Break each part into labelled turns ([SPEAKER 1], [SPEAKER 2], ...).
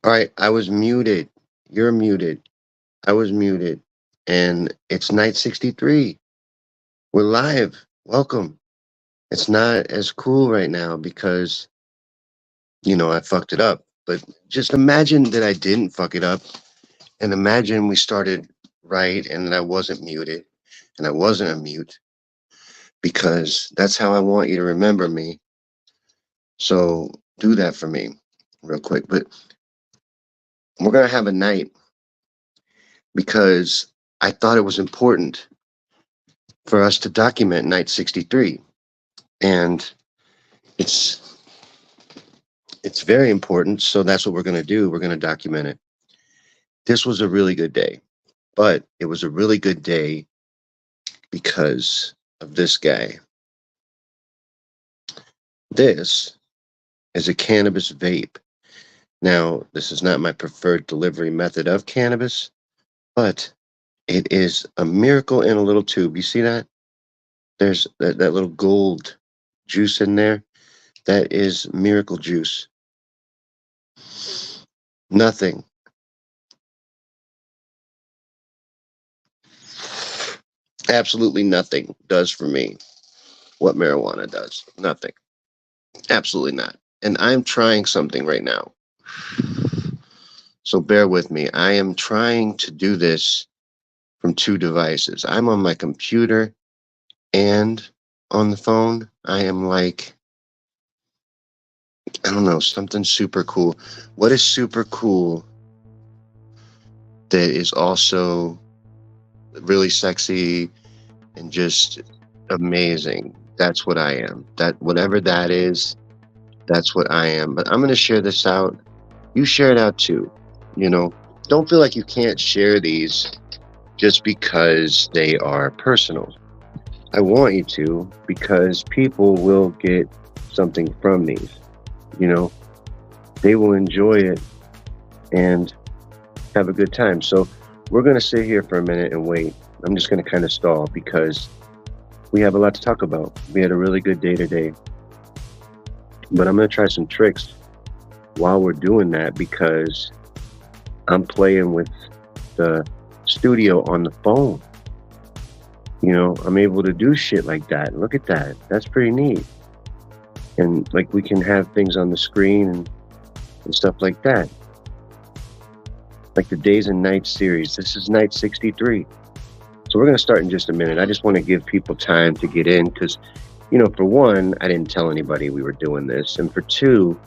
[SPEAKER 1] All right, I was muted. You're muted. I was muted. And it's night 63. We're live. Welcome. It's not as cool right now because, I fucked it up. But just imagine that I didn't fuck it up. And imagine we started right and that I wasn't muted and I wasn't a mute because that's how I want you to remember me. So do that for me real quick. But we're going to have a night because I thought it was important for us to document night 63. And it's it's very important, so that's what we're going to do. We're going to document it. This was a really good day, but it was a really good day because of this guy. This is a cannabis vape. Now, this is not my preferred delivery method of cannabis, but it is a miracle in a little tube. You see that? There's that little gold juice in there. That is miracle juice. Nothing. Absolutely nothing does for me what marijuana does. Nothing. Absolutely not. And I'm trying something right now. So bear with me. I am trying to do this from two devices. I'm on my computer and on the phone. I am like, I don't know, something super cool. What is super cool that is also really sexy and just amazing? That's what I am. That whatever that is, that's what I am. But I'm going to share this out. You share it out too. Don't feel like you can't share these just because they are personal. I want you to because people will get something from these. They will enjoy it and have a good time. So we're going to sit here for a minute and wait. I'm just going to kind of stall because we have a lot to talk about. We had a really good day today. But I'm going to try some tricks while we're doing that because I'm playing with the studio on the phone. I'm able to do shit like that. Look at that. That's pretty neat. And like we can have things on the screen and stuff like that. Like the Days and Nights series. This is night 63. So we're going to start in just a minute. I just want to give people time to get in because, for one, I didn't tell anybody we were doing this. And for two,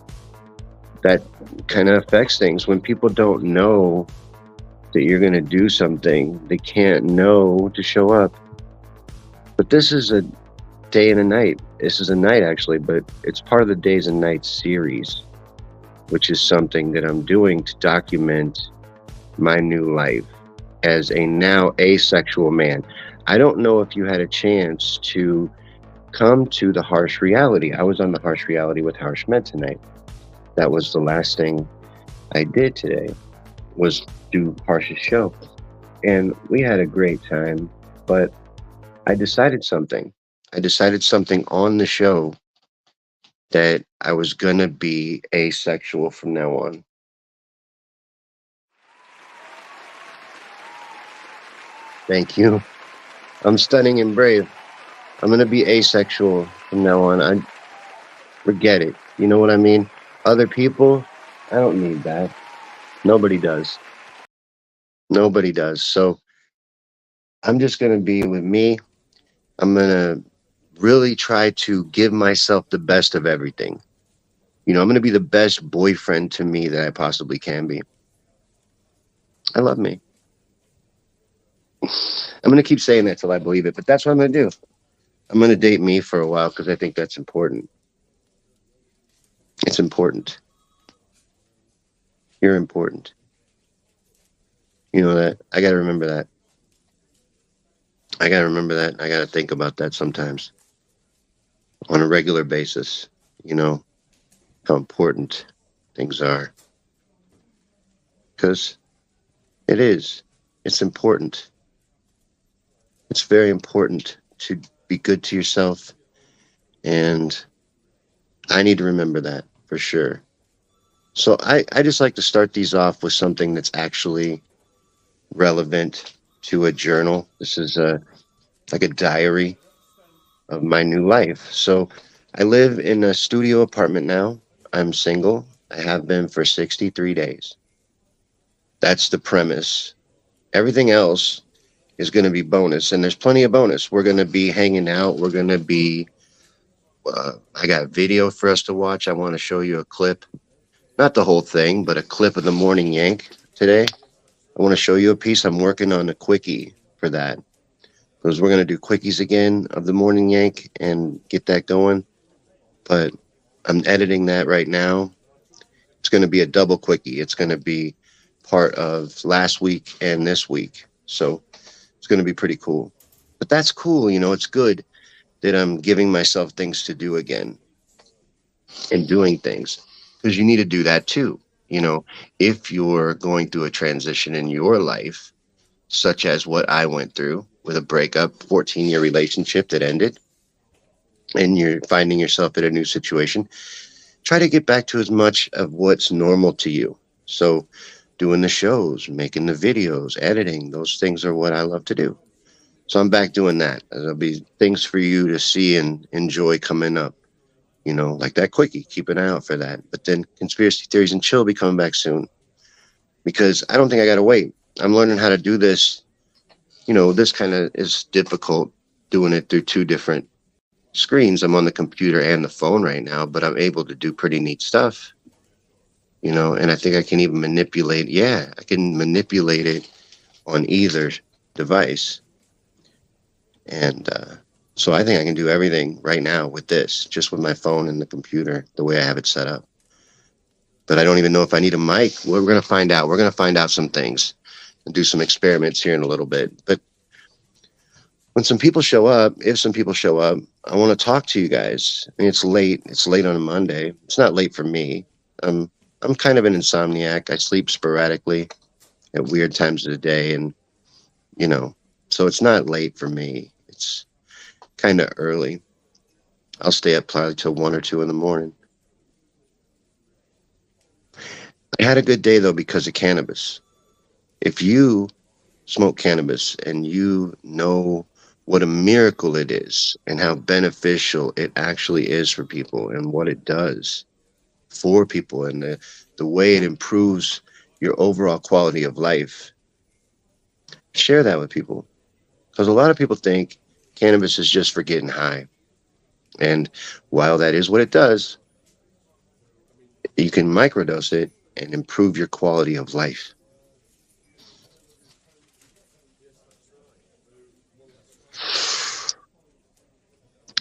[SPEAKER 1] that kind of affects things. When people don't know that you're going to do something, they can't know to show up. But this is a day and a night. This is a night, actually, but it's part of the Days and Nights series, which is something that I'm doing to document my new life as a now asexual man. I don't know if you had a chance to come to the Harsh Reality. I was on the Harsh Reality with Harsh Med tonight. That was the last thing I did today, was do Harsh's show. And we had a great time, but I decided something. I decided something on the show that I was going to be asexual from now on. Thank you. I'm stunning and brave. I'm going to be asexual from now on. I forget it. You know what I mean? Other people, I don't need that. Nobody does. Nobody does. So I'm just going to be with me. I'm going to really try to give myself the best of everything. I'm going to be the best boyfriend to me that I possibly can be. I love me. I'm going to keep saying that till I believe it, but that's what I'm going to do. I'm going to date me for a while because I think that's important. It's important. You're important. You know that. I got to remember that. I got to remember that. I got to think about that sometimes on a regular basis. How important things are. Because it is. It's important. It's very important to be good to yourself. And I need to remember that for sure. So I just like to start these off with something that's actually relevant to a journal. This is like a diary of my new life. So I live in a studio apartment now. I'm single. I have been for 63 days. That's the premise. Everything else is going to be bonus, and there's plenty of bonus. We're going to be hanging out. We're going to be, I got video for us to watch. I want to show you a clip, not the whole thing, but a clip of the morning yank today. I want to show you a piece. I'm working on a quickie for that because we're going to do quickies again of the morning yank and get that going. But I'm editing that right now. It's going to be a double quickie. It's going to be part of last week and this week. So it's going to be pretty cool. But that's cool. It's good that I'm giving myself things to do again and doing things because you need to do that too. If you're going through a transition in your life, such as what I went through with a breakup, 14-year relationship that ended, and you're finding yourself in a new situation, try to get back to as much of what's normal to you. So doing the shows, making the videos, editing, those things are what I love to do. So I'm back doing that. There'll be things for you to see and enjoy coming up, like that quickie. Keep an eye out for that. But then Conspiracy Theories and Chill will be coming back soon because I don't think I got to wait. I'm learning how to do this. This kind of is difficult doing it through two different screens. I'm on the computer and the phone right now, but I'm able to do pretty neat stuff, and I think I can even manipulate. Yeah, I can manipulate it on either device. And so I think I can do everything right now with this, just with my phone and the computer, the way I have it set up. But I don't even know if I need a mic. We're going to find out. We're going to find out some things and do some experiments here in a little bit. But when some people show up, if some people show up, I want to talk to you guys. I mean, it's late. It's late on a Monday. It's not late for me. I'm kind of an insomniac. I sleep sporadically at weird times of the day, and so it's not late for me. It's kind of early. I'll stay up probably till 1 or 2 in the morning. I had a good day though because of cannabis. If you smoke cannabis and you know what a miracle it is and how beneficial it actually is for people and what it does for people and the way it improves your overall quality of life, share that with people. Because a lot of people think cannabis is just for getting high. And while that is what it does, you can microdose it and improve your quality of life.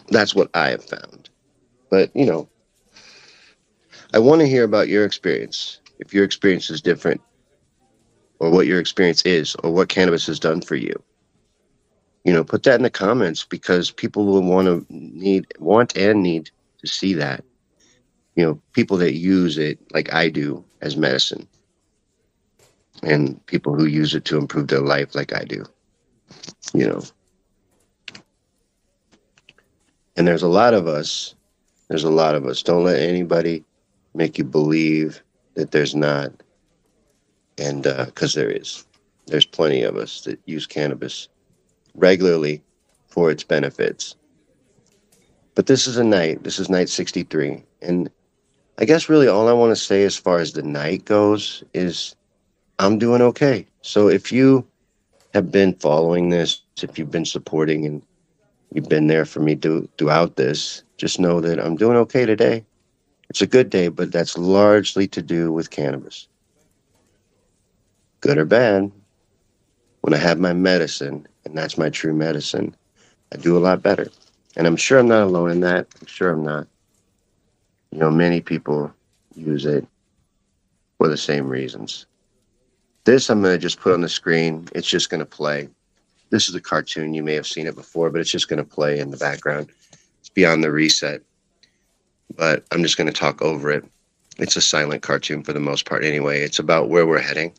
[SPEAKER 1] That's what I have found. But, I want to hear about your experience. If your experience is different, or what your experience is, or what cannabis has done for you. Put that in the comments because people will want and need to see that. People that use it like I do as medicine, and people who use it to improve their life like I do. And there's a lot of us. Don't let anybody make you believe that there's not. And because there is. There's plenty of us that use cannabis regularly for its benefits. But this is night 63. And I guess really all I want to say as far as the night goes is I'm doing okay. So if you have been following this, if you've been supporting and you've been there for me throughout this, just know that I'm doing okay today. It's a good day, but that's largely to do with cannabis. Good or bad, when I have my medicine, and that's my true medicine, I do a lot better. And I'm sure I'm not alone in that. I'm sure I'm not. Many people use it for the same reasons. This I'm going to just put on the screen. It's just going to play. This is a cartoon. You may have seen it before, but it's just going to play in the background. It's beyond the reset. But I'm just going to talk over it. It's a silent cartoon for the most part anyway. It's about where we're heading.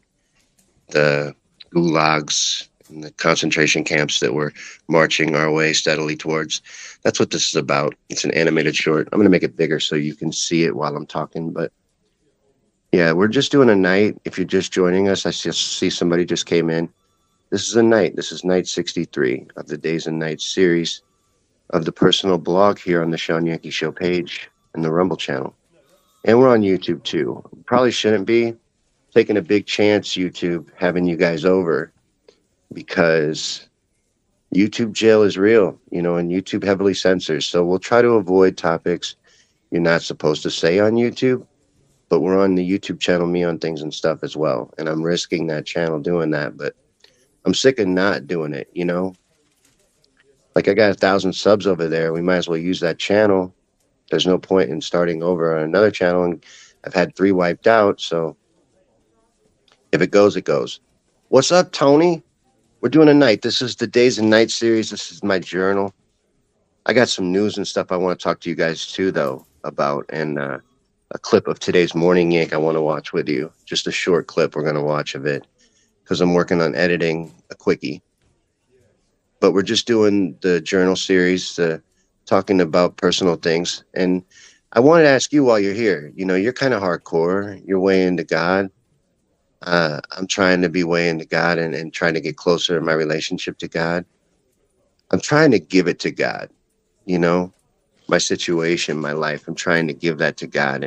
[SPEAKER 1] The gulags and the concentration camps that we're marching our way steadily towards. That's what this is about. It's an animated short. I'm going to make it bigger so you can see it while I'm talking, but Yeah, we're just doing a night. If you're just joining us, I just see somebody just came in. This is a night. This is night 63 of the Days and Nights series of the personal blog here on the Shawn Yankee Show page and the Rumble channel. And we're on YouTube too. Probably shouldn't be taking a big chance, YouTube, having you guys over because YouTube jail is real, and YouTube heavily censors. So we'll try to avoid topics you're not supposed to say on YouTube, but we're on the YouTube channel, Me on Things and Stuff as well. And I'm risking that channel doing that, but I'm sick of not doing it. Like I got 1,000 subs over there. We might as well use that channel. There's no point in starting over on another channel. And I've had 3 wiped out. So if it goes, it goes. What's up, Tony? We're doing a night. This is the Days and Nights series. This is my journal. I got some news and stuff I want to talk to you guys too, though, about, and a clip of today's Morning Yank I want to watch with you. Just a short clip we're going to watch of it because I'm working on editing a quickie. But we're just doing the journal series, talking about personal things. And I wanted to ask you while you're here, you're kind of hardcore. You're way into God. I'm trying to be way into God and trying to get closer in my relationship to God. I'm trying to give it to God, you know, my situation, my life. I'm trying to give that to God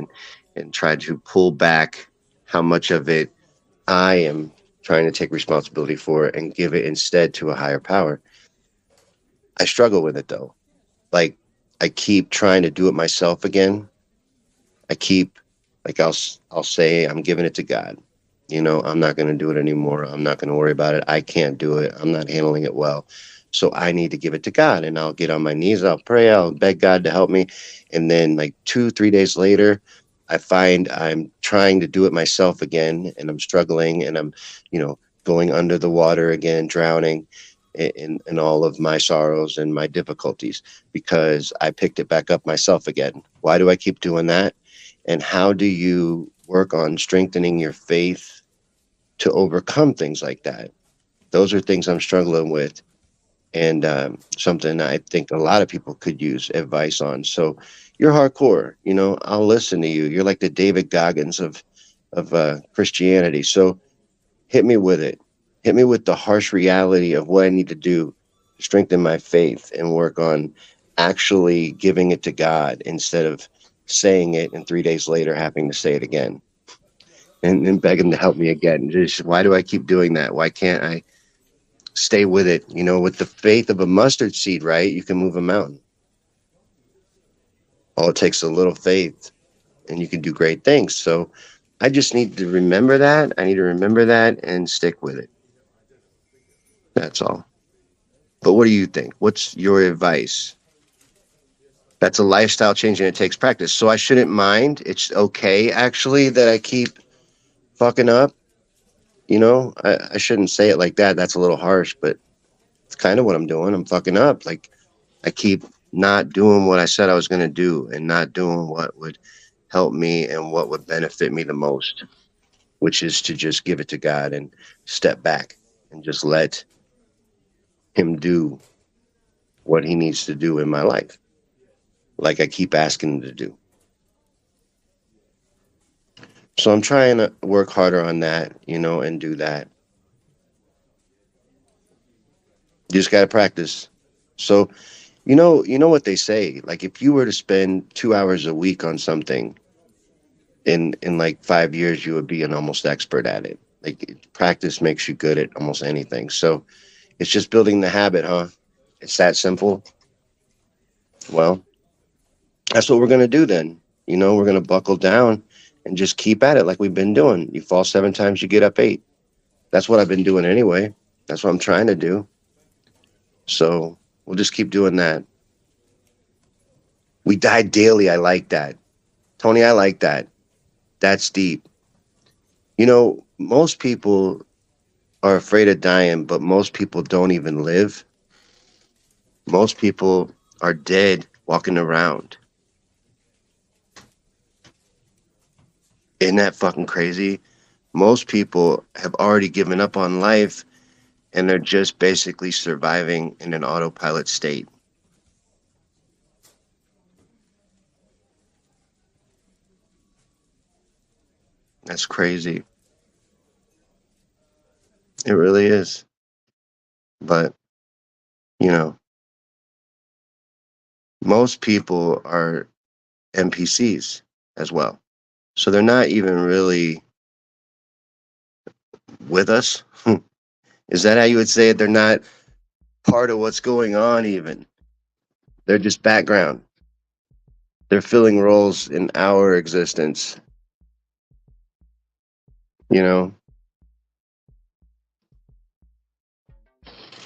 [SPEAKER 1] and try to pull back how much of it I am trying to take responsibility for and give it instead to a higher power. I struggle with it though. Like I keep trying to do it myself again. I keep like I'll say I'm giving it to God. I'm not going to do it anymore. I'm not going to worry about it. I can't do it. I'm not handling it well. So I need to give it to God, and I'll get on my knees. I'll pray. I'll beg God to help me. And then like 2, 3 days later, I find I'm trying to do it myself again, and I'm struggling, and I'm, going under the water again, drowning in all of my sorrows and my difficulties because I picked it back up myself again. Why do I keep doing that? And how do you work on strengthening your faith to overcome things like that? Those are things I'm struggling with, and something I think a lot of people could use advice on. So you're hardcore, I'll listen to you. You're like the David Goggins of Christianity. So hit me with it. Hit me with the harsh reality of what I need to do to strengthen my faith and work on actually giving it to God instead of saying it and 3 days later having to say it again and beg him to help me again. Just why do I keep doing that? Why can't I stay with it? With the faith of a mustard seed, right? You can move a mountain. All it takes is a little faith and you can do great things. So I just need to remember that. I need to remember that and stick with it. That's all. But what do you think? What's your advice? That's a lifestyle change and it takes practice. So I shouldn't mind. It's okay, actually, that I keep fucking up. I shouldn't say it like that. That's a little harsh, but it's kind of what I'm doing. I'm fucking up. Like, I keep not doing what I said I was going to do and not doing what would help me and what would benefit me the most, which is to just give it to God and step back and just let him do what he needs to do in my life, like I keep asking him to do. So I'm trying to work harder on that, and do that. You just got to practice. So, you know what they say, like if you were to spend 2 hours a week on something in like 5 years, you would be an almost expert at it. Like practice makes you good at almost anything. So it's just building the habit, huh? It's that simple. Well, that's what we're going to do then. We're going to buckle down and just keep at it like we've been doing. You fall 7 times, you get up 8. That's what I've been doing anyway. That's what I'm trying to do. So we'll just keep doing that. We die daily. I like that. Tony, I like that. That's deep. Most people are afraid of dying, but most people don't even live. Most people are dead walking around. Isn't that fucking crazy? Most people have already given up on life and they're just basically surviving in an autopilot state. That's crazy. It really is. But, you know, most people are NPCs as well. So they're not even really with us. Is that how you would say it? They're not part of what's going on, even. They're just background. They're filling roles in our existence, you know?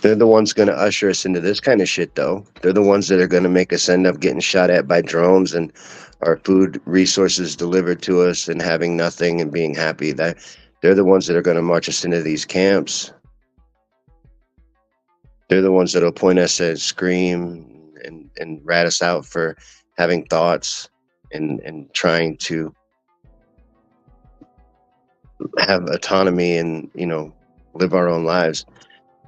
[SPEAKER 1] They're the ones going to usher us into this kind of shit, though. They're the ones that are going to make us end up getting shot at by drones and our food resources delivered to us and having nothing and being happy. That they're the ones that are going to march us into these camps. They're the ones that'll point us and scream and rat us out for having thoughts and trying to have autonomy and, you know, live our own lives.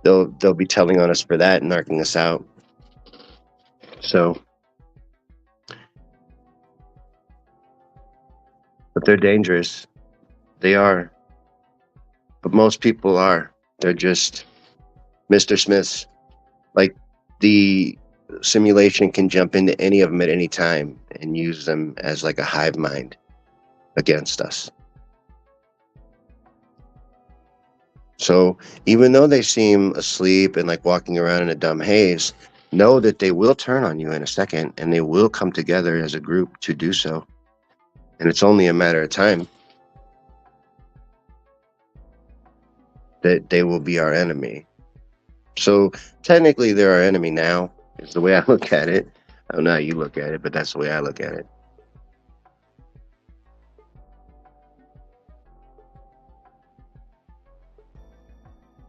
[SPEAKER 1] They'll be telling on us for that and narking us out. So, but they're dangerous. They are. But most people are. They're just Mr. Smiths. Like the simulation can jump into any of them at any time and use them as like a hive mind against us. So even though they seem asleep and like walking around in a dumb haze, know that they will turn on you in a second and they will come together as a group to do so. And it's only a matter of time that they will be our enemy. So technically they're our enemy now, is the way I look at it. I don't know how you look at it, but that's the way I look at it.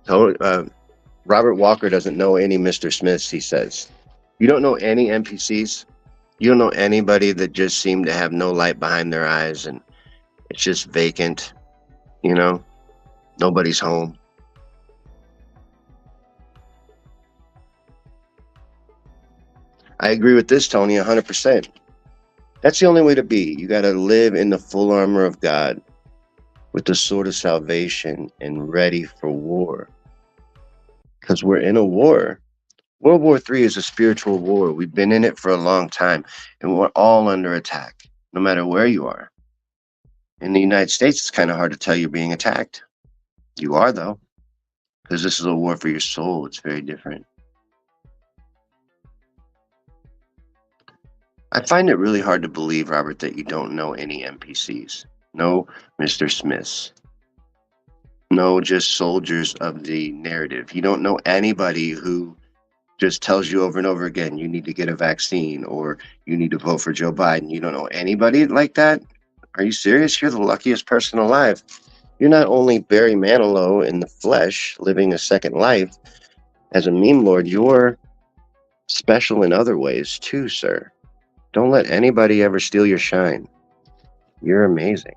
[SPEAKER 1] So, Robert Walker doesn't know any Mr. Smiths, he says. You don't know any NPCs? You don't know anybody that just seem to have no light behind their eyes and it's just vacant, you know? Nobody's home. I agree with this, Tony, 100%. That's the only way to be. You got to live in the full armor of God with the sword of salvation and ready for war. Because we're in a war. World War III is a spiritual war. We've been in it for a long time, and we're all under attack, no matter where you are. In the United States, it's kind of hard to tell you're being attacked. You are, though, because this is a war for your soul. It's very different. I find it really hard to believe, Robert, that you don't know any NPCs. No Mr. Smiths. No, just soldiers of the narrative. You don't know anybody who just tells you over and over again, you need to get a vaccine or you need to vote for Joe Biden. You don't know anybody like that? Are you serious? You're the luckiest person alive. You're not only Barry Manilow in the flesh, living a second life as a meme lord, you're special in other ways too, sir. Don't let anybody ever steal your shine. You're amazing.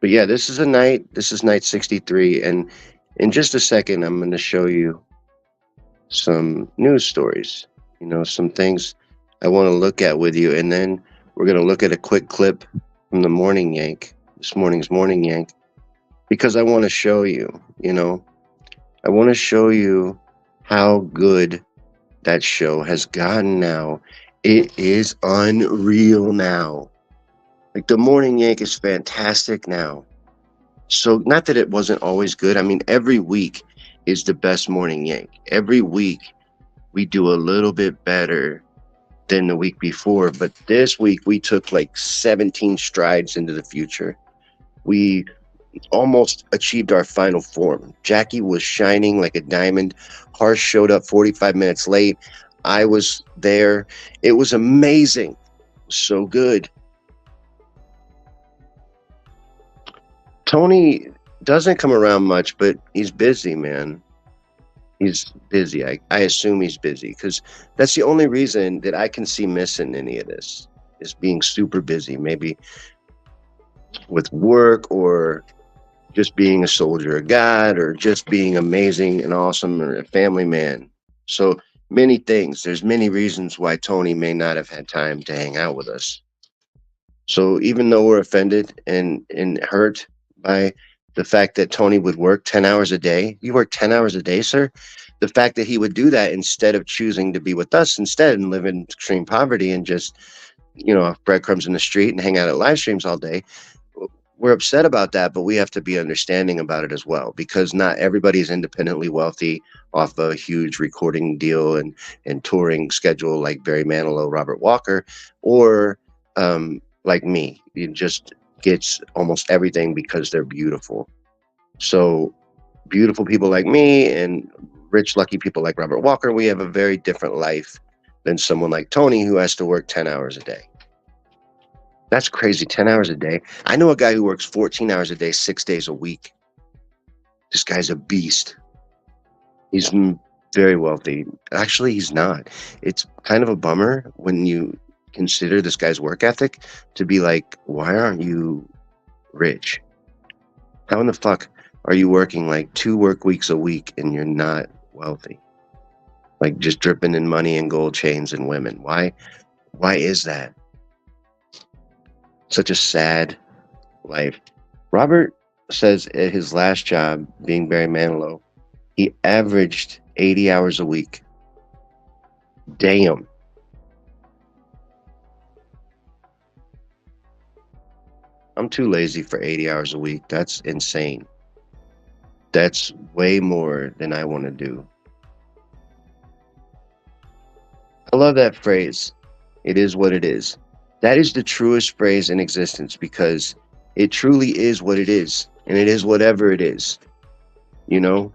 [SPEAKER 1] But yeah, this is night 63. And in just a second, I'm going to show you some news stories, you know, some things I want to look at with you. And then we're going to look at a quick clip from the Morning Yank, this morning's Morning Yank, because I want to show you, you know, I want to show you how good that show has gotten now. It is unreal now. Like the Morning Yank is fantastic now. So not that it wasn't always good. I mean, every week is the best Morning Yank. Every week we do a little bit better than the week before. But this week we took like 17 strides into the future. We almost achieved our final form. Jackie was shining like a diamond. Harsh showed up 45 minutes late. I was there. It was amazing. So good. Tony doesn't come around much, but he's busy, man. He's busy. I assume he's busy because that's the only reason that I can see missing any of this is being super busy, maybe with work or just being a soldier of God or just being amazing and awesome or a family man. So many things. There's many reasons why Tony may not have had time to hang out with us. So even though we're offended and hurt by the fact that Tony would work 10 hours a day, you work 10 hours a day, sir? The fact that he would do that instead of choosing to be with us instead and live in extreme poverty and just, breadcrumbs in the street and hang out at live streams all day, we're upset about that, but we have to be understanding about it as well, because not everybody is independently wealthy off a huge recording deal and touring schedule like Barry Manilow, Robert Walker, or like me. It just gets almost everything because they're beautiful. So beautiful people like me and rich, lucky people like Robert Walker, we have a very different life than someone like Tony who has to work 10 hours a day. That's crazy. 10 hours a day. I know a guy who works 14 hours a day, 6 days a week. This guy's a beast. He's very wealthy. Actually, he's not. It's kind of a bummer when you consider this guy's work ethic to be like, why aren't you rich? How in the fuck are you working like 2 work weeks a week and you're not wealthy? Like just dripping in money and gold chains and women. Why is that? Such a sad life. Robert says at his last job, being Barry Manilow, he averaged 80 hours a week. Damn. I'm too lazy for 80 hours a week. That's insane. That's way more than I want to do. I love that phrase. It is what it is. That is the truest phrase in existence because it truly is what it is. And it is whatever it is. You know?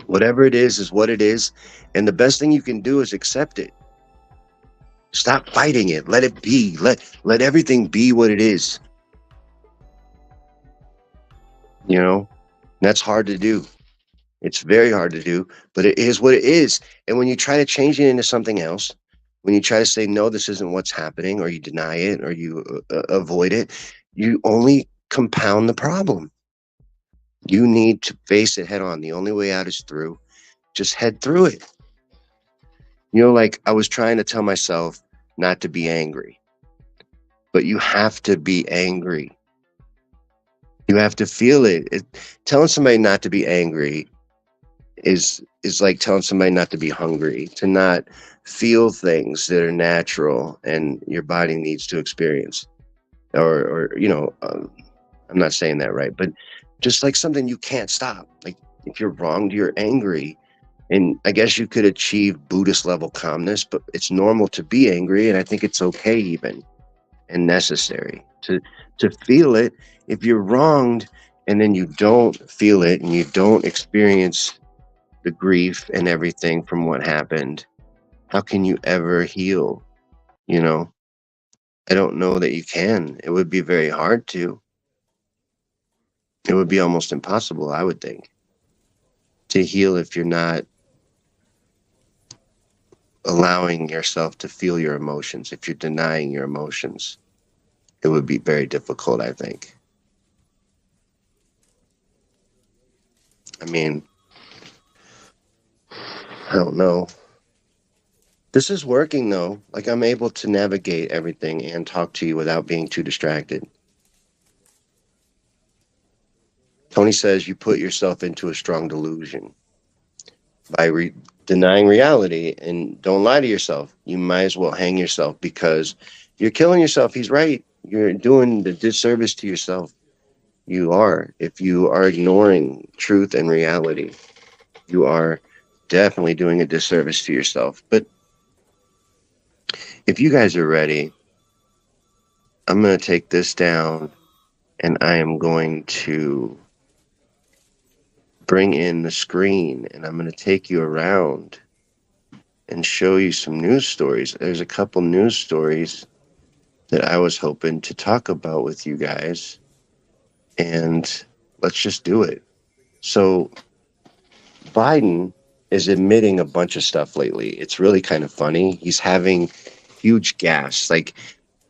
[SPEAKER 1] Whatever it is what it is. And the best thing you can do is accept it. Stop fighting it. Let it be. Let everything be what it is. You know? That's hard to do. It's very hard to do, but it is what it is. And when you try to change it into something else, when you try to say, no, this isn't what's happening, or you deny it, or you avoid it, you only compound the problem. You need to face it head on. The only way out is through. Just head through it. Like I was trying to tell myself not to be angry, but you have to be angry. You have to feel it. Telling somebody not to be angry is like telling somebody not to be hungry, to not feel things that are natural and your body needs to experience. Or I'm not saying that right, but just like something you can't stop. Like if you're wronged, you're angry. And I guess you could achieve Buddhist level calmness, but it's normal to be angry. And I think it's okay even and necessary to feel it. If you're wronged and then you don't feel it and you don't experience the grief and everything from what happened, how can you ever heal? I don't know that you can. It would be very hard to. It would be almost impossible, I would think, to heal if you're not allowing yourself to feel your emotions. If you're denying your emotions, it would be very difficult, I think. I mean, I don't know. This is working though. Like I'm able to navigate everything and talk to you without being too distracted. Tony says you put yourself into a strong delusion by denying reality, and don't lie to yourself. You might as well hang yourself because you're killing yourself. He's right. You're doing the disservice to yourself. You are. If you are ignoring truth and reality, you are definitely doing a disservice to yourself. But if you guys are ready, I'm going to take this down and I am going to bring in the screen and I'm going to take you around and show you some news stories. There's a couple news stories that I was hoping to talk about with you guys, and let's just do it. So Biden is admitting a bunch of stuff lately. It's really kind of funny. He's having huge gaffes. Like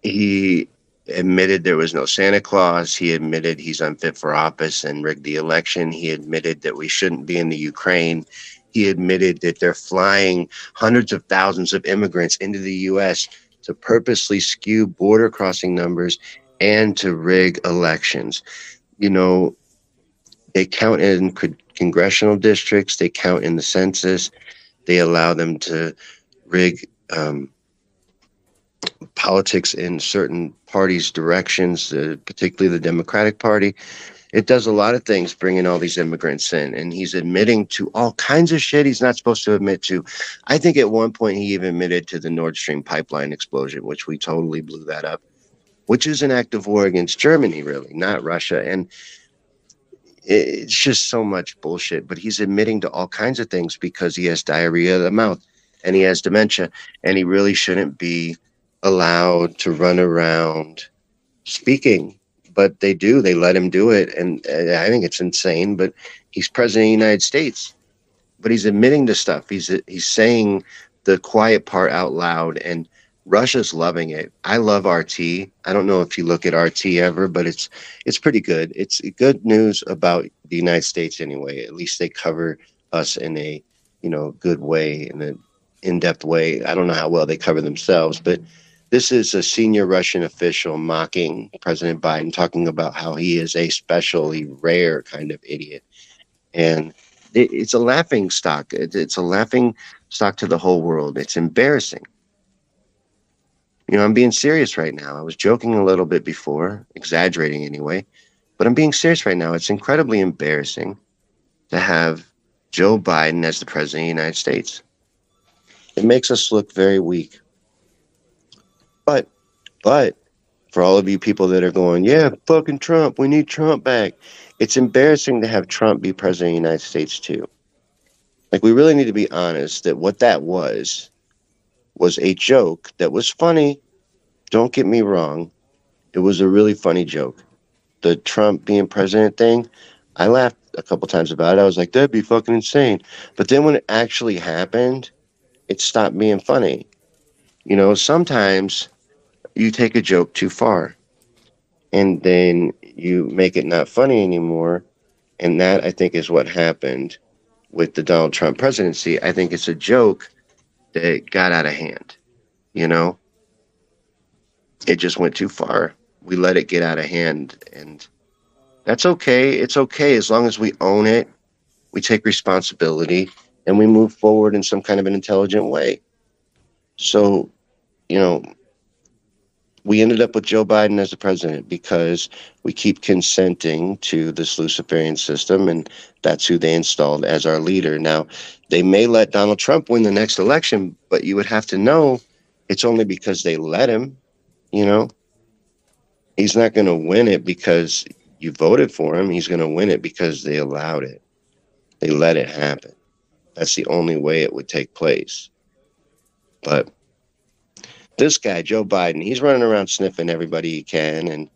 [SPEAKER 1] he admitted there was no Santa Claus. He admitted he's unfit for office and rigged the election. He admitted that we shouldn't be in the Ukraine. He admitted that they're flying hundreds of thousands of immigrants into the U.S. to purposely skew border crossing numbers and to rig elections. You know, they count in congressional districts, they count in the census, they allow them to rig politics in certain parties' directions, particularly the Democratic Party. It does a lot of things bringing all these immigrants in, and he's admitting to all kinds of shit he's not supposed to admit to. I think at one point he even admitted to the Nord Stream pipeline explosion, which we totally blew that up, which is an act of war against Germany, really, not Russia. And it's just so much bullshit. But he's admitting to all kinds of things because he has diarrhea of the mouth and he has dementia, and he really shouldn't be allowed to run around speaking, but they do. They let him do it, and I think it's insane. But he's president of the United States, but he's admitting to stuff. He's saying the quiet part out loud, and Russia's loving it. I love RT. I don't know if you look at RT ever, but it's pretty good. It's good news about the United States anyway. At least they cover us in a good way, in an in-depth way. I don't know how well they cover themselves, but this is a senior Russian official mocking President Biden, talking about how he is a specially rare kind of idiot. And it's a laughing stock. It's a laughing stock to the whole world. It's embarrassing. I'm being serious right now. I was joking a little bit before, exaggerating anyway, but I'm being serious right now. It's incredibly embarrassing to have Joe Biden as the president of the United States. It makes us look very weak. But for all of you people that are going, yeah, fucking Trump, we need Trump back. It's embarrassing to have Trump be president of the United States too. Like, we really need to be honest that what that was a joke that was funny. Don't get me wrong. It was a really funny joke. The Trump being president thing, I laughed a couple times about it. I was like, that'd be fucking insane. But then when it actually happened, it stopped being funny. Sometimes you take a joke too far and then you make it not funny anymore. And that, I think, is what happened with the Donald Trump presidency. I think it's a joke that got out of hand. It just went too far. We let it get out of hand, and that's okay. It's okay as long as we own it, we take responsibility, and we move forward in some kind of an intelligent way. So, we ended up with Joe Biden as the president because we keep consenting to this Luciferian system, and that's who they installed as our leader. Now, they may let Donald Trump win the next election, but you would have to know it's only because they let him. He's not going to win it because you voted for him. He's going to win it because they allowed it. They let it happen. That's the only way it would take place. But this guy, Joe Biden, he's running around sniffing everybody he can. And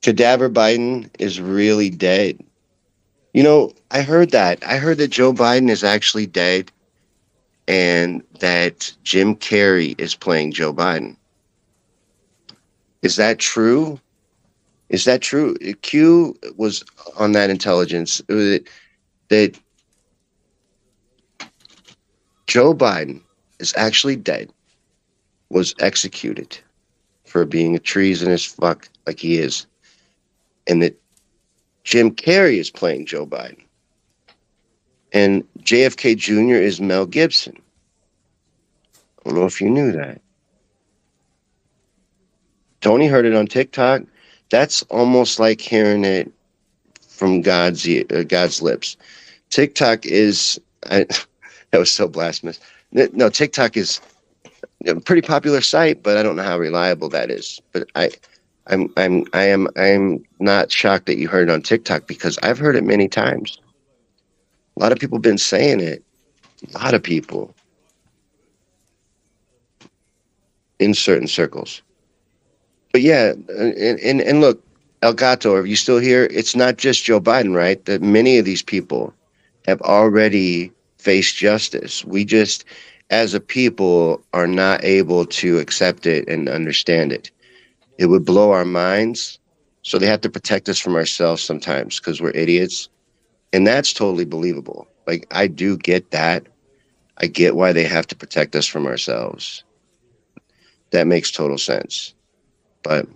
[SPEAKER 1] Cadaver Biden is really dead. I heard that. I heard that Joe Biden is actually dead and that Jim Carrey is playing Joe Biden. Is that true? Is that true? Q was on that intelligence that Joe Biden is actually dead, was executed for being a treasonous fuck like he is, and that Jim Carrey is playing Joe Biden. And JFK Jr. is Mel Gibson. I don't know if you knew that. Tony heard it on TikTok. That's almost like hearing it from God's lips. TikTok is... that was so blasphemous. No, TikTok is a pretty popular site, but I don't know how reliable that is. But I am not shocked that you heard it on TikTok because I've heard it many times. A lot of people have been saying it. A lot of people in certain circles. But yeah, and look, El Gato, are you still here? It's not just Joe Biden, right? That many of these people have already faced justice. We just, as a people, are not able to accept it and understand it. It would blow our minds. So they have to protect us from ourselves sometimes because we're idiots. And that's totally believable. Like, I do get that. I get why they have to protect us from ourselves. That makes total sense. But,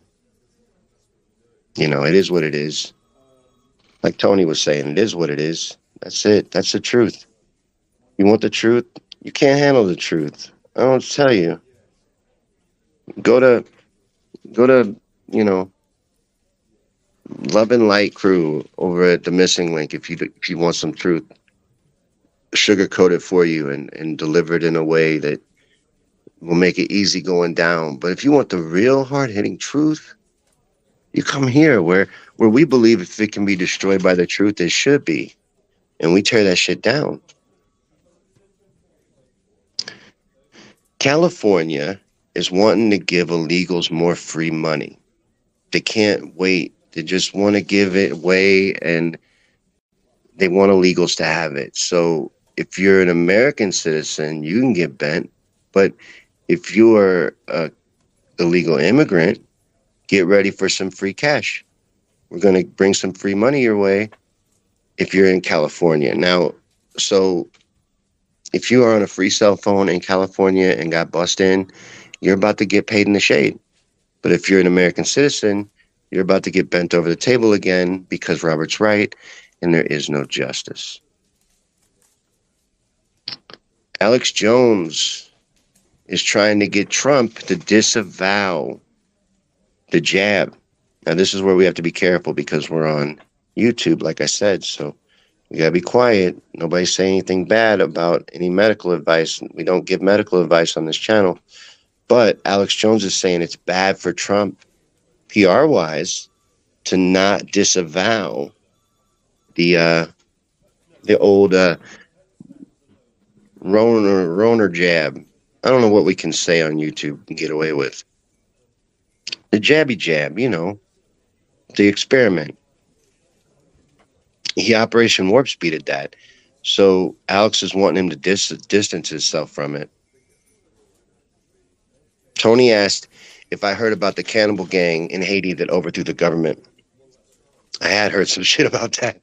[SPEAKER 1] it is what it is. Like Tony was saying, it is what it is. That's it. That's the truth. You want the truth? You can't handle the truth. I don't tell you. Go to, go to, you know, Love and Light Crew over at the Missing Link if you want some truth sugar coated for you and delivered in a way that will make it easy going down. But if you want the real hard hitting truth, you come here where we believe if it can be destroyed by the truth, it should be. And we tear that shit down. California is wanting to give illegals more free money. They can't wait. They just want to give it away and they want illegals to have it. So if you're an American citizen, you can get bent. But if you are a illegal immigrant, get ready for some free cash. We're going to bring some free money your way if you're in California. Now, so if you are on a free cell phone in California and got bussed in, you're about to get paid in the shade. But if you're an American citizen, you're about to get bent over the table again because Robert's right and there is no justice. Alex Jones is trying to get Trump to disavow the jab. Now, this is where we have to be careful because we're on YouTube, like I said, so we got to be quiet. Nobody say anything bad about any medical advice. We don't give medical advice on this channel. But Alex Jones is saying it's bad for Trump, PR-wise, to not disavow the old Roner jab. I don't know what we can say on YouTube and get away with. The jabby jab, the experiment. He Operation Warp Speeded that. So Alex is wanting him to distance himself from it. Tony asked if I heard about the cannibal gang in Haiti that overthrew the government. I had heard some shit about that.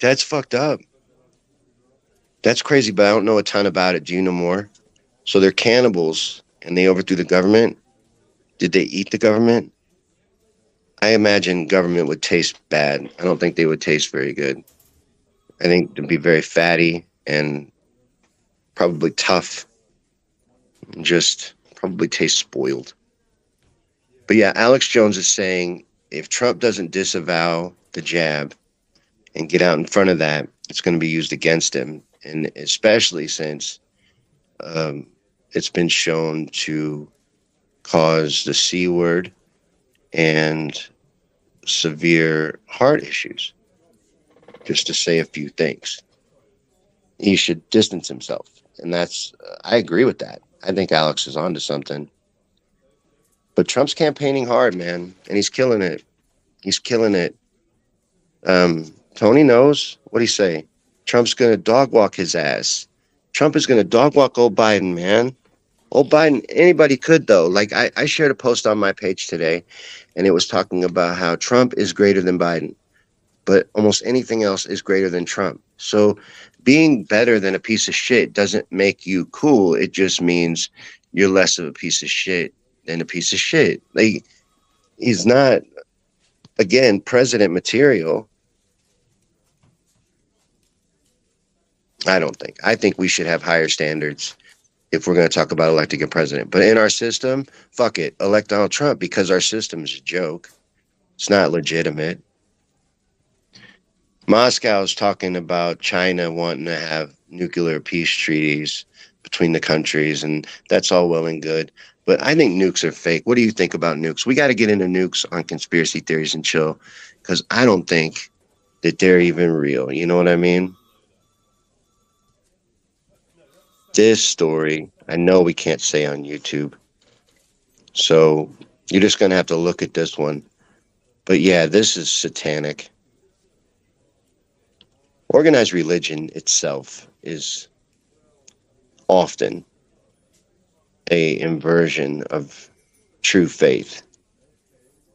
[SPEAKER 1] That's fucked up. That's crazy, but I don't know a ton about it. Do you know more? So they're cannibals and they overthrew the government. Did they eat the government? I imagine government would taste bad. I don't think they would taste very good. I think they'd be very fatty and probably tough. Just probably taste spoiled. But yeah, Alex Jones is saying if Trump doesn't disavow the jab and get out in front of that, it's going to be used against him. And especially since it's been shown to cause the C word and severe heart issues, just to say a few things. He should distance himself. And that's, I agree with that. I think Alex is onto something. But Trump's campaigning hard, man, and he's killing it. He's killing it. Tony knows. What'd he say? Trump's going to dog walk his ass. Trump is going to dog walk old Biden, man. Old Biden, anybody could, though. Like, I shared a post on my page today, and it was talking about how Trump is greater than Biden, but almost anything else is greater than Trump. So being better than a piece of shit doesn't make you cool. It just means you're less of a piece of shit than a piece of shit. Like, he's not, again, president material. I don't think. I think we should have higher standards if we're going to talk about electing a president. But in our system, fuck it. Elect Donald Trump because our system is a joke. It's not legitimate. Moscow's talking about China wanting to have nuclear peace treaties between the countries, and that's all well and good. But I think nukes are fake. What do you think about nukes? We got to get into nukes on conspiracy theories and chill, because I don't think that they're even real. You know what I mean? This story, I know we can't say on YouTube. So you're just going to have to look at this one. But yeah, this is satanic. Organized religion itself is often a inversion of true faith.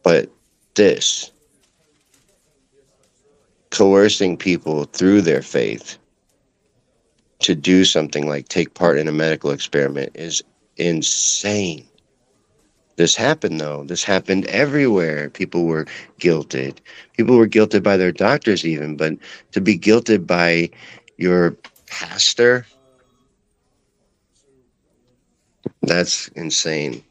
[SPEAKER 1] But this, coercing people through their faith to do something like take part in a medical experiment is insane. This happened, though. This happened everywhere. People were guilted. People were guilted by their doctors, even. But to be guilted by your pastor, that's insane.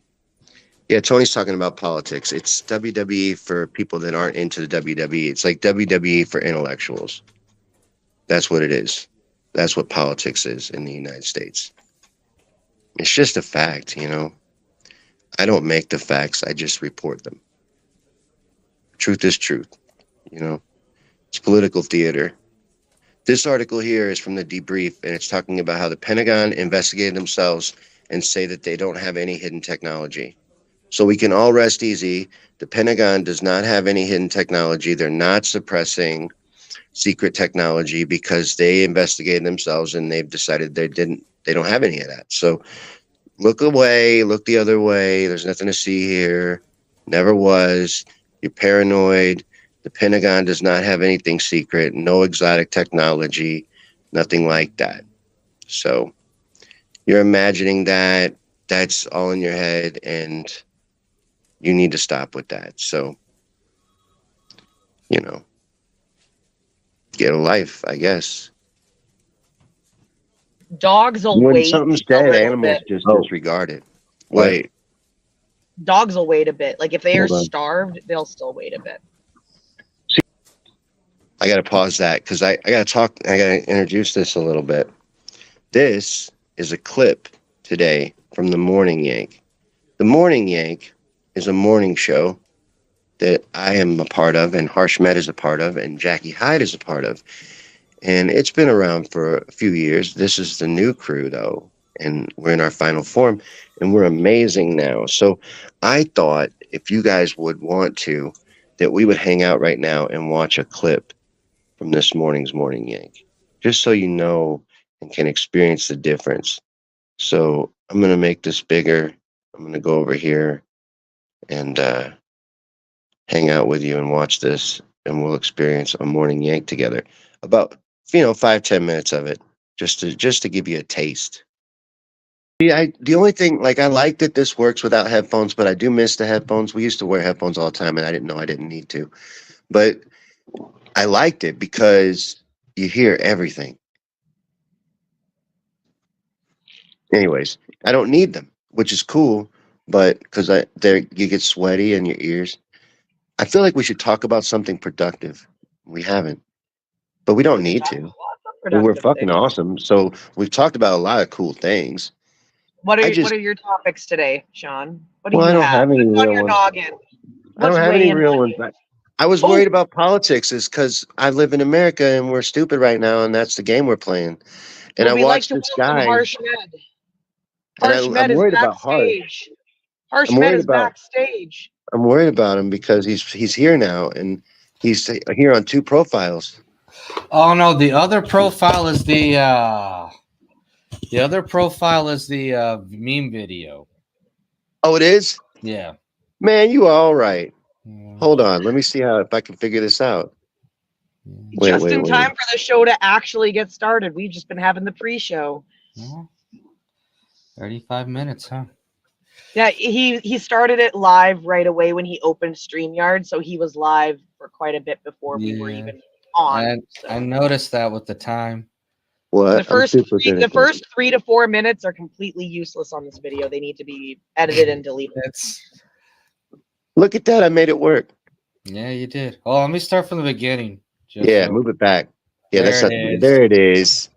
[SPEAKER 1] Yeah, Tony's talking about politics. It's WWE for people that aren't into the WWE. It's like WWE for intellectuals. That's what it is. That's what politics is in the United States. It's just a fact, you know. I don't make the facts, I just report them. Truth is truth, you know. It's political theater. This article here is from the debrief, and it's talking about how the Pentagon investigated themselves and say that they don't have any hidden technology. So we can all rest easy. The Pentagon does not have any hidden technology. They're not suppressing secret technology because they investigated themselves and they've decided they don't have any of that. So look away, look the other way. There's nothing to see here. Never was. You're paranoid. The Pentagon does not have anything secret, no exotic technology, nothing like that. So you're imagining that. That's all in your head, and you need to stop with that. So, you know, get a life, I guess.
[SPEAKER 2] Dogs will
[SPEAKER 1] When
[SPEAKER 2] wait
[SPEAKER 1] something's
[SPEAKER 2] a
[SPEAKER 1] dead,
[SPEAKER 2] little
[SPEAKER 1] animals
[SPEAKER 2] bit.
[SPEAKER 1] just disregard it. What? Wait.
[SPEAKER 2] Dogs will wait a bit. Like if they are
[SPEAKER 1] Hold on.
[SPEAKER 2] starved, they'll still wait a bit.
[SPEAKER 1] I got to pause that because I got to introduce this a little bit. This is a clip today from the Morning Yank. The Morning Yank is a morning show that I am a part of, and Harsh Med is a part of, and Jackie Hyde is a part of. And it's been around for a few years. This is the new crew, though, and we're in our final form, and we're amazing now. So I thought if you guys would want to, that we would hang out right now and watch a clip from this morning's Morning Yank, just so you know and can experience the difference. So I'm going to make this bigger. I'm going to go over here and hang out with you and watch this, and we'll experience a Morning Yank together. About 5-10 minutes of it, just to give you a taste. Yeah, the only thing, like, I like that this works without headphones, but I do miss the headphones. We used to wear headphones all the time, and I didn't know I didn't need to. But I liked it because you hear everything. Anyways, I don't need them, which is cool, but because you get sweaty in your ears. I feel like we should talk about something productive. We haven't, but we don't need to. And we're fucking awesome. So we've talked about a lot of cool things.
[SPEAKER 2] What are your topics today, Shawn? What do you
[SPEAKER 1] I don't
[SPEAKER 2] have?
[SPEAKER 1] have any
[SPEAKER 2] What's on
[SPEAKER 1] real
[SPEAKER 2] your
[SPEAKER 1] ones.
[SPEAKER 2] noggin?
[SPEAKER 1] I don't have any real ones. I was worried about politics, is because I live in America and we're stupid right now, and that's the game we're playing. And I watched this guy.
[SPEAKER 2] Harsh Med.
[SPEAKER 1] Harsh Med is backstage.
[SPEAKER 2] Harsh Med is backstage.
[SPEAKER 1] I'm worried about him because he's here now, and he's here on 2 profiles.
[SPEAKER 3] Oh no, the other profile is the meme video.
[SPEAKER 1] Oh, it is?
[SPEAKER 3] Yeah.
[SPEAKER 1] Man, you are all right. Yeah. Hold on, let me see if I can figure this out.
[SPEAKER 2] Wait, in time for the show to actually get started. We've just been having the pre-show.
[SPEAKER 3] 35 minutes, huh?
[SPEAKER 2] Yeah, he started it live right away when he opened StreamYard, so he was live for quite a bit before we were even on.
[SPEAKER 3] I noticed that with the time.
[SPEAKER 1] What?
[SPEAKER 2] The first 3 to 4 minutes are completely useless on this video. They need to be edited and deleted.
[SPEAKER 1] Look at that! I made it work.
[SPEAKER 3] Yeah, you did. Oh, let me start from the beginning.
[SPEAKER 1] Move it back. Yeah, there it is.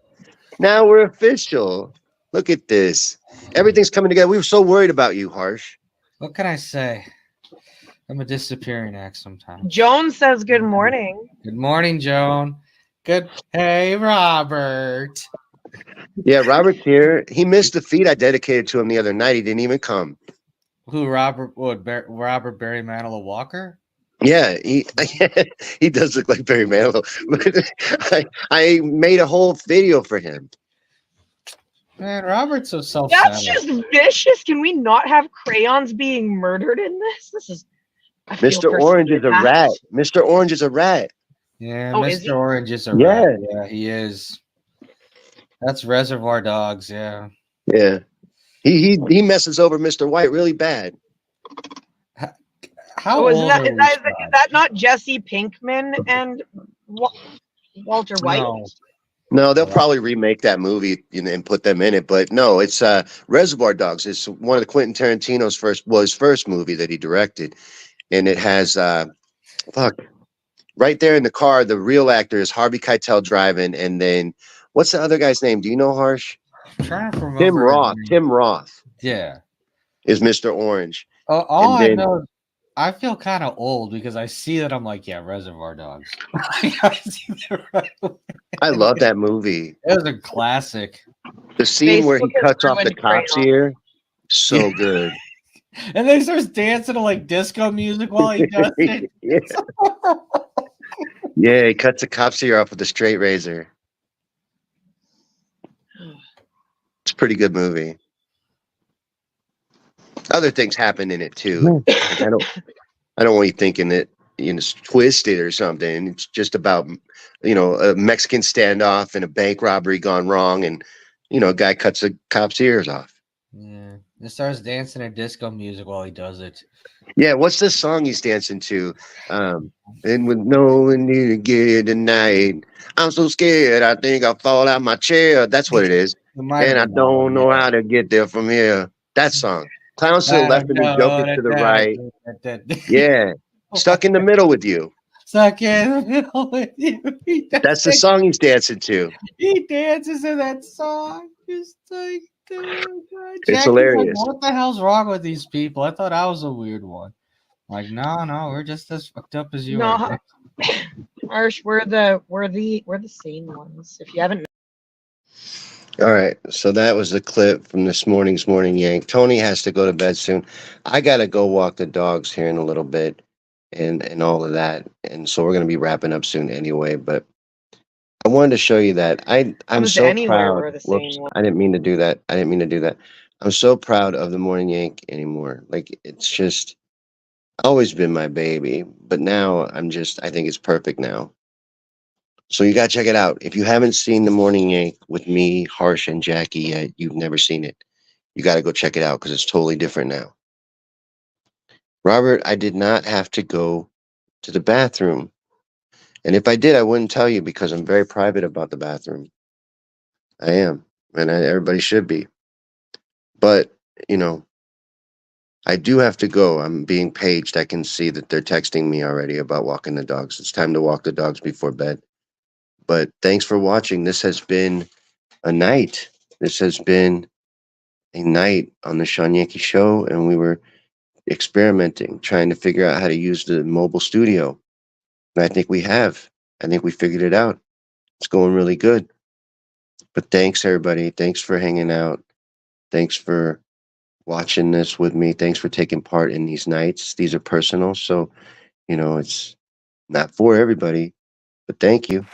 [SPEAKER 1] Now we're official. Look at this. Everything's coming together. We were so worried about you, Harsh.
[SPEAKER 3] What can I say? I'm a disappearing act sometimes.
[SPEAKER 2] Joan says good morning.
[SPEAKER 3] Good morning, Joan. Good. Hey, Robert.
[SPEAKER 1] Yeah, Robert's here. He missed the feed I dedicated to him the other night. He didn't even come.
[SPEAKER 3] Who, Robert? What, Robert Barry Manilow Walker?
[SPEAKER 1] Yeah, he does look like Barry Manilow. I made a whole video for him.
[SPEAKER 3] Man, Robert's so self-centered.
[SPEAKER 2] That's just vicious. Can we not have crayons being murdered in this? This is.
[SPEAKER 1] Mr. Orange is a rat. Mr. Orange is a rat.
[SPEAKER 3] Yeah, Mr. Orange is a rat. Yeah, he is. That's Reservoir Dogs. Yeah.
[SPEAKER 1] Yeah. He messes over Mr. White really bad.
[SPEAKER 3] How
[SPEAKER 2] Oh, isn't
[SPEAKER 3] old
[SPEAKER 2] that
[SPEAKER 3] are
[SPEAKER 2] is
[SPEAKER 3] we?
[SPEAKER 2] that is that not Jesse Pinkman and Walter White?
[SPEAKER 3] No.
[SPEAKER 1] No, they'll probably remake that movie, and put them in it. But no, it's Reservoir Dogs. It's one of the Quentin Tarantino's first movie that he directed, and it has fuck right there in the car. The real actor is Harvey Keitel driving, and then what's the other guy's name? Do you know, Harsh?
[SPEAKER 3] I'm trying to
[SPEAKER 1] Tim
[SPEAKER 3] remember.
[SPEAKER 1] Roth. Tim Roth
[SPEAKER 3] Yeah.
[SPEAKER 1] is Mr. Orange,
[SPEAKER 3] All
[SPEAKER 1] and
[SPEAKER 3] I
[SPEAKER 1] then
[SPEAKER 3] know, I feel kind of old because I see that I'm like, yeah, Reservoir Dogs. I see that right away.
[SPEAKER 1] I love that movie.
[SPEAKER 3] It was a classic.
[SPEAKER 1] The scene where he
[SPEAKER 2] Facebook has
[SPEAKER 1] cuts off the
[SPEAKER 2] ruined
[SPEAKER 1] cop's
[SPEAKER 2] crayon.
[SPEAKER 1] ear, so good.
[SPEAKER 3] And then he starts dancing to like disco music while he does it.
[SPEAKER 1] Yeah. Yeah, he cuts the cop's ear off with a straight razor. It's a pretty good movie. Other things happen in it too. Like, I don't want you thinking that it's twisted or something. It's just about a Mexican standoff and a bank robbery gone wrong, and a guy cuts a cop's ears off.
[SPEAKER 3] Yeah. He starts dancing to disco music while he does it.
[SPEAKER 1] Yeah, what's the song he's dancing to? And with no one near to get tonight, I'm so scared. I think I'll fall out my chair. That's what it is.
[SPEAKER 3] It might have
[SPEAKER 1] And I
[SPEAKER 3] been that one,
[SPEAKER 1] don't know
[SPEAKER 3] yeah.
[SPEAKER 1] how to get there from here. That song. Clowns to the left of me, jokers to the right. Yeah, stuck in the middle with you.
[SPEAKER 3] Stuck in the middle with you.
[SPEAKER 1] That's the song he's dancing to.
[SPEAKER 3] He dances to that song. Just like
[SPEAKER 1] It's
[SPEAKER 3] Jackie's
[SPEAKER 1] hilarious.
[SPEAKER 3] like, what the hell's wrong with these people? I thought I was a weird one. Like, no, we're just as fucked up as you are.
[SPEAKER 2] No, Harsh, we're the sane ones. If you haven't,
[SPEAKER 1] All right, so that was the clip from this morning's Morning Yank. Tony has to go to bed soon. I got to go walk the dogs here in a little bit and all of that. And so we're going to be wrapping up soon anyway, but I wanted to show you that I'm
[SPEAKER 2] comes to
[SPEAKER 1] so
[SPEAKER 2] anywhere,
[SPEAKER 1] proud.
[SPEAKER 2] we're the
[SPEAKER 1] Whoops,
[SPEAKER 2] sane ones.
[SPEAKER 1] I didn't mean to do that. I'm so proud of the Morning Yank anymore. Like, it's just always been my baby, but now I think it's perfect now. So you got to check it out. If you haven't seen the Morning Yank with me, Harsh, and Jackie yet, you've never seen it. You got to go check it out because it's totally different now. Robert, I did not have to go to the bathroom. And if I did, I wouldn't tell you because I'm very private about the bathroom. I am. And everybody should be. But, I do have to go. I'm being paged. I can see that they're texting me already about walking the dogs. It's time to walk the dogs before bed. But thanks for watching. This has been a night. This has been a night on the Shawn Yankee Show, and we were experimenting, trying to figure out how to use the mobile studio. And I think we have. I think we figured it out. It's going really good. But thanks, everybody. Thanks for hanging out. Thanks for watching this with me. Thanks for taking part in these nights. These are personal, so, it's not for everybody, but thank you.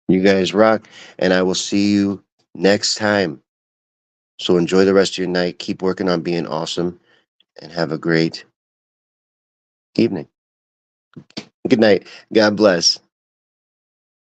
[SPEAKER 1] You guys rock, and I will see you next time. So enjoy the rest of your night. Keep working on being awesome, and have a great evening. Good night. God bless.